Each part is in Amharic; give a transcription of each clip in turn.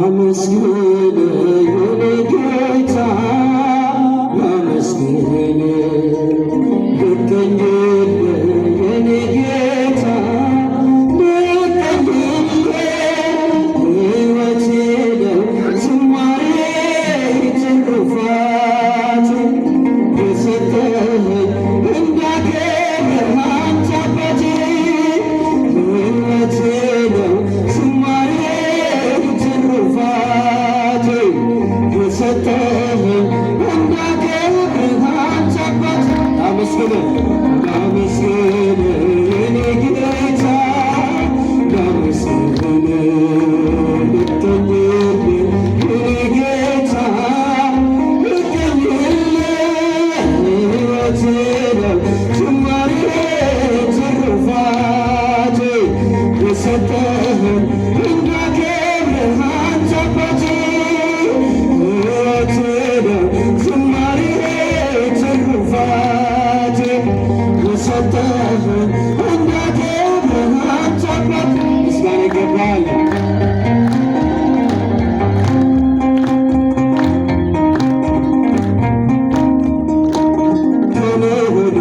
ላመስግን የኔ ጌታ ላመስግን ልቀኝል የኔ ጌታ ልቀኝል ሕይወቴ ነው ዝማሬ ትሩፋት የሰጠኸኝ እንዳከብርህ አንተ አባቴ ሕይወቴ ነው ዝማሬ ትሩፋት የሰጠኸኝ እንዳከብርህ አንተ አባቴ ላመስግን የኔ ጌታ ላመስግን ልቀኝል የኔ ጌታ ልቀኝል ሕይወቴ ነው ዝማሬ ትሩፋት የሰጠኸኝ እንዳከብርህ አንተ አባቴ ሕይወቴ ነው ዝማሬ ትሩፋት የሰጠኸኝ እንዳከብርህ አንተ አባቴ ምስጋና ይገባል። ከኔ ሆነ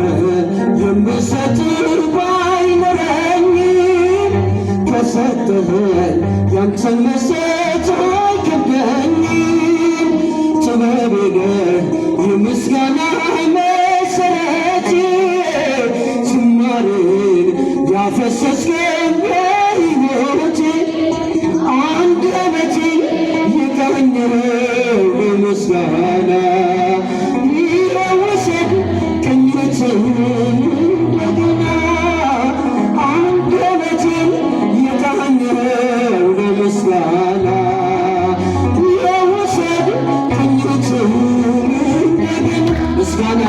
የምሰጥህ ባይኖረኝ ከሰጠኸኝ ያንተን መስጠት አይከብደኝም። ጥበቤ ነህ የምስጋና መሠረት ዝማሬን ያፈሰስከኝ በሕይወቴ አንደበቴን የቃኘኸው በምስጋና ይወሰድ ቅኝትህን እንደገና አንደበቴን የቃኘኸው በምስጋና ይወሰድ ቅኝትህን እንደገና ምስጋና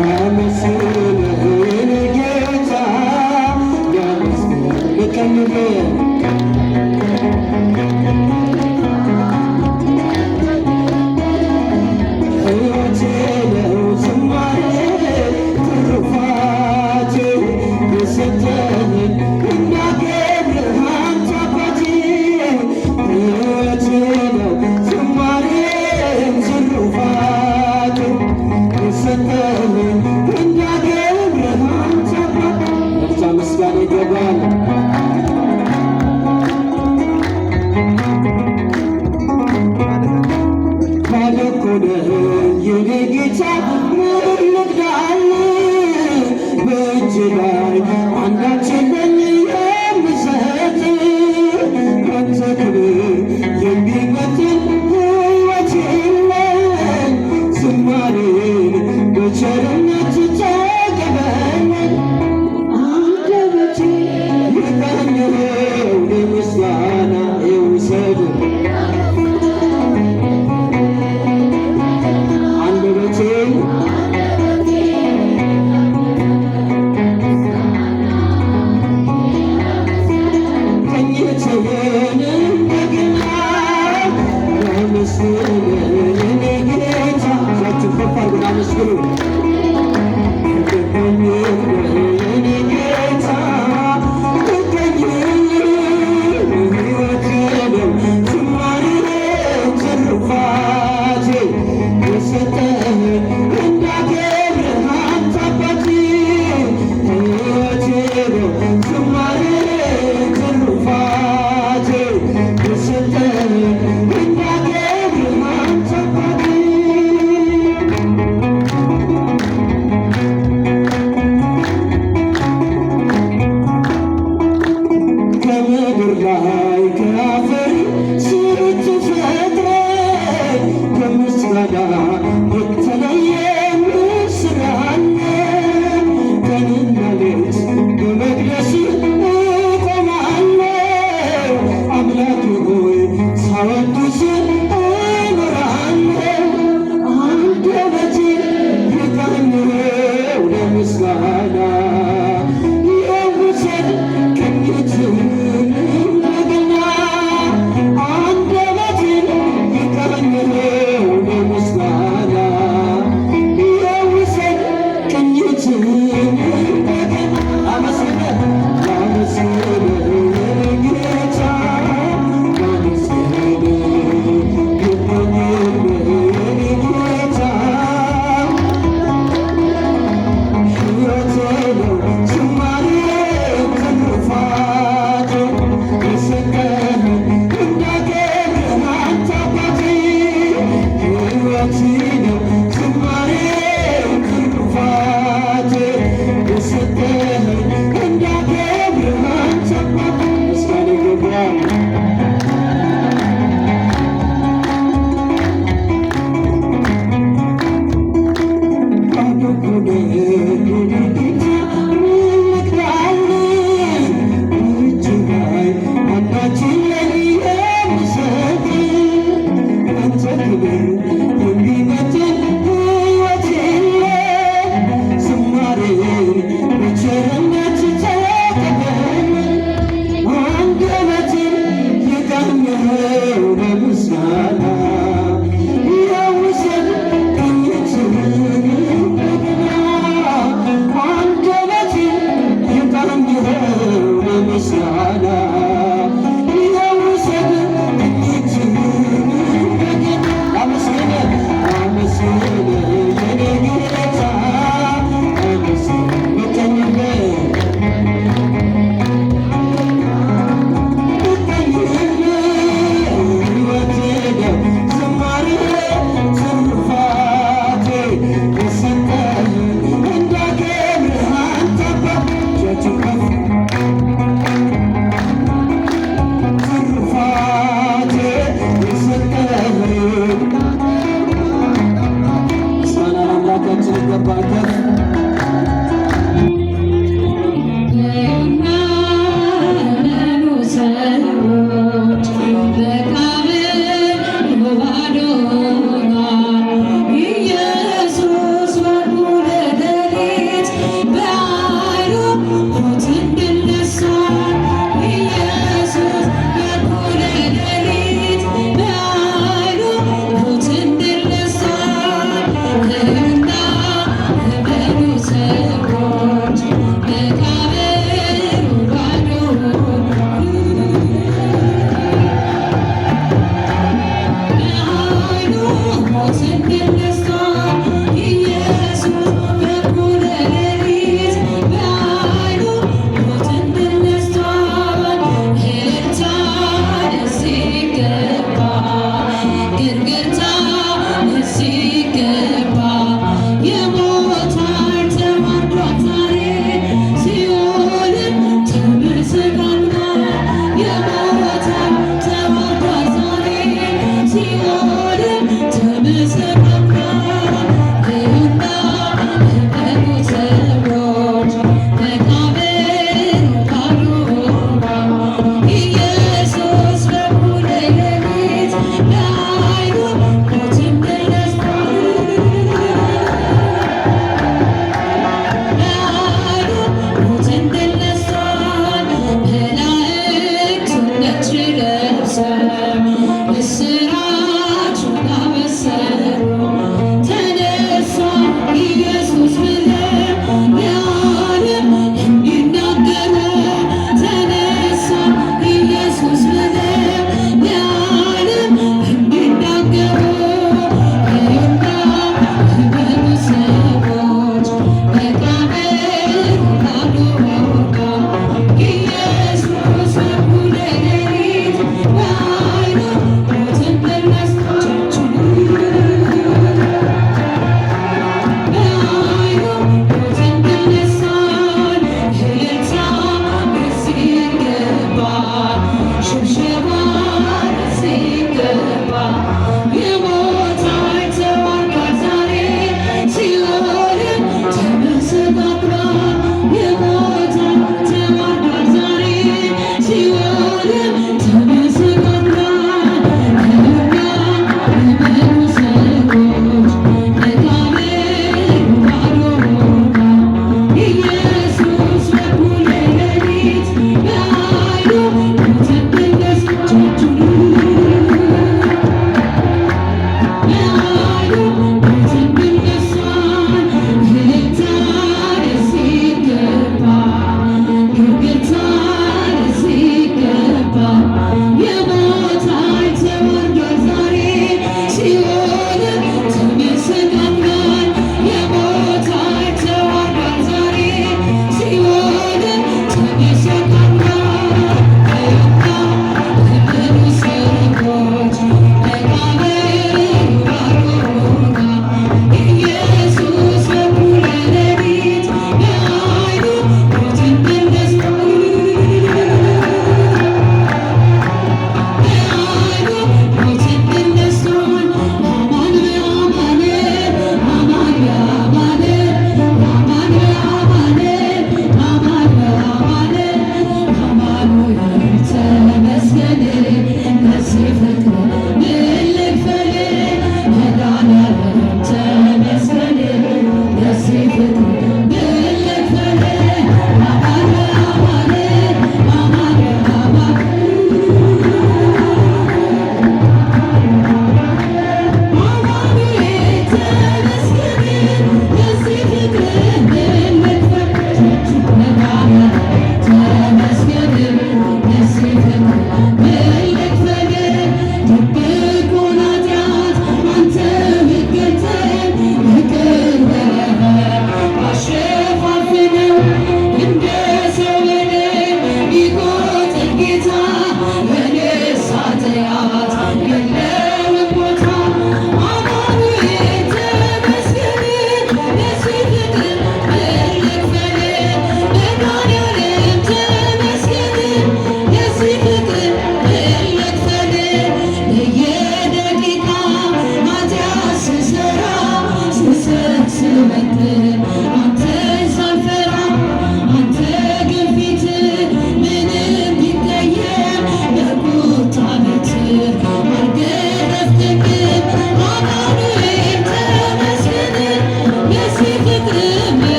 ላመስግን የኔ ጌታ ላመስግን ልቀኝል ሕይወቴ ነው ዝማሬ ትሩፋት የሰጠኸኝ እንዳከብርህ አንተ አባቴ ሕይወቴ ነው ዝማሬ ትሩፋት የሰጠኸኝ እንዳከብርህ አንተ አባቴ ለብቻ ምስጋና ይገባል። ባለኮ ነህ የኔ ጌታ ምን ልግዳልህ በእጅ ላይ አንዳች የለኝ የምሰጥ ካንተ ክብር የሚበትን ሕይወት የለኝ ዝማሬን በቸርነት ተቀበለኝ አንደበቴ የቃኘኸው ለምስጋና ይውሰድ አንደበቴን ቅኝትህን እንደገና ላመስግን የኔ ጌታ እጃችሁን ከፍ አድርጉ ላመስግኑ ልቀኝል የኔ ጌታ ልቀኝል ሕይወቴ ነው ዝማሬ ትሩፋት የሰጠኸኝ እንዳከብርህ አንተ አባቴ ሕይወቴ ነው ዝማሬ ትሩፋት የሰጠኸኝ እንዳከብርህ አንተ አባቴ ከምድር ላይ ከአፈር ስትፈጥረኝ ከምስጋና የተለየ ምስል አለ። ቀንና ሌት በመቅደስህ እቆማለሁ አምላኬ ሆይ ሳወድስህ እኖራለሁ አንደበቴን የቃኘኸው ለምስጋና ይውሰድ ቅኝትህን እንደገና አንደበቴን የቃኘኸው ለምስጋና ይውሰድ ቅኝትህን እንደገና ላመስግን ላመስግን የኔ ጌታ ላመስግን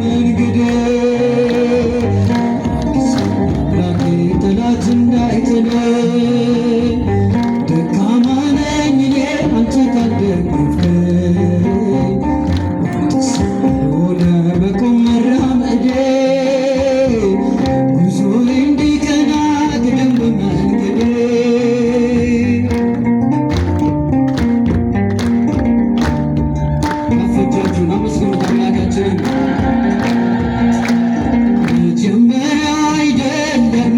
በመንገዴ አምላኬ ጠላት እንዳይጥለኝ ደካማ ነኝ እኔ አንተ ካልደገፍከኝ ሆነ መቆም መራመዴ ጉዞዬ እንዲቀና ቅደም በመንገዴ አፈጃችሁን አመስግኑት አምላካችንን። መጀመሪያ አይደለም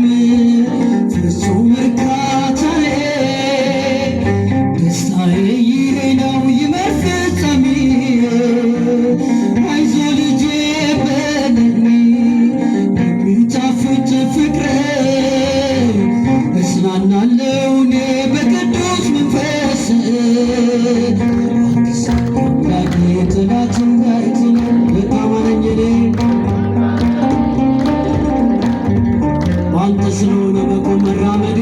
ፍጹም እርካታዬ ደስታዬ ይሄ ነው ይመር ፍጻሜዬ አይዞህ ልጄ በለኝ በሚጣፍጥ ፍቅር እጽናናለሁ እኔ በቅዱስ መንፈስ አምላኬ ጠላት እንዳይጥለኝ ደካማ ነኝ እኔ አንተ ስለሆነ መቆም መራመዴ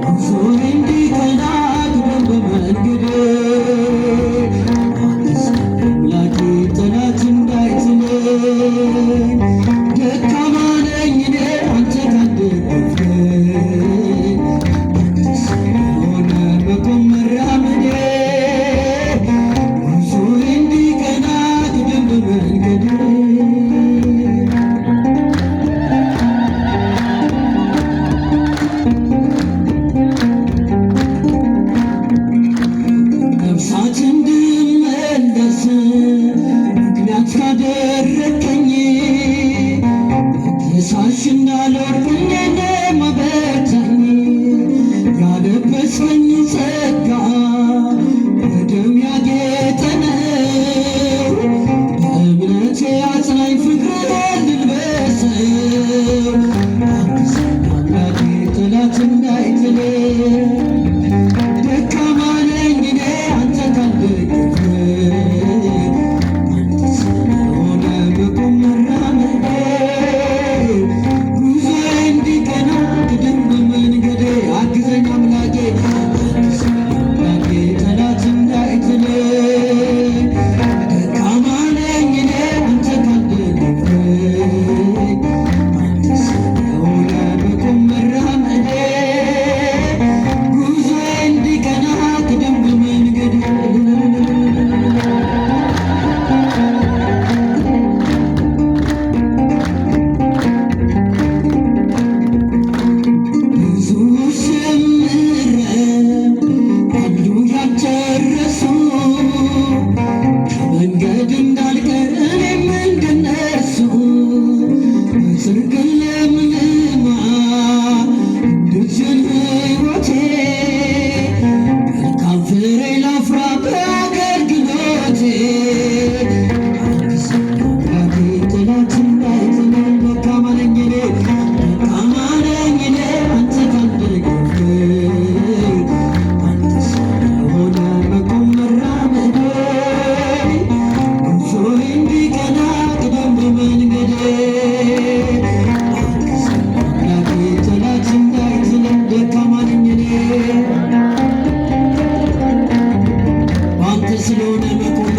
ጉዞዬ እንዲቀና ቅደም በመንገዴ አምላኬ ጠላት እንዳይጥለኝ ደካማ ነኝ እኔ አንተ ካልደገፍከኝ ሆነ መቆም መራመዴ ጉዞዬ እንዲቀና ቅደም በመንገዴ ነፍሳት እንድመለስ ምክንያት ካደረከኝ ከሳሽ እንዳልወድቅ እኔንም አበርታኝ ያለበስከኝ ጸጋ በደም ያጌጠ ነው በእምነቴ አጽናኝ ፍቅርህን ልልበሰው አግዘኝ አምላኬ ጠላት እንዳይጥለኝ ደካማ ነኝ እኔ አንተ ካልደገፍከኝ አንተ ስለሆነ መቆም መራመዴ ጉዞዬ እንዲቀና ቅደም በመንገዴ አግዘኝ አምላኬ ጠላት እንዳይጥለኝ ደካማ ነኝ እኔ አንተ ካልደገፍከኝ አንተ ስለሆነ መቆም መራመዴ ጉዞዬ እንዲቀና ቅደም በመንገዴ ብዙ ስምረ አሉ ያልጨረሱ ከመንገድ እንዳልቀር እኔም እንደነሱ በጽድቅ ለምልማ እንድችል ሕይወቴ መልካም ፍሬ ላፍራ በአገልግሎቴ አግዘኝ አምላኬ ጠላት እንዳይጥለኝ ደካማ ነኝ እኔ ደካማ ነኝ እኔ አንተ ካልደገፍከኝ አንተ ስለሆነ መቆም መራመዴ ጉዞዬ እንዲቀና ቅደም በመንገዴ አግዘኝ አምላኬ ጠላት እንዳይጥለኝ ደካማ ነኝ እኔ አንተ ስለሆነ መቆም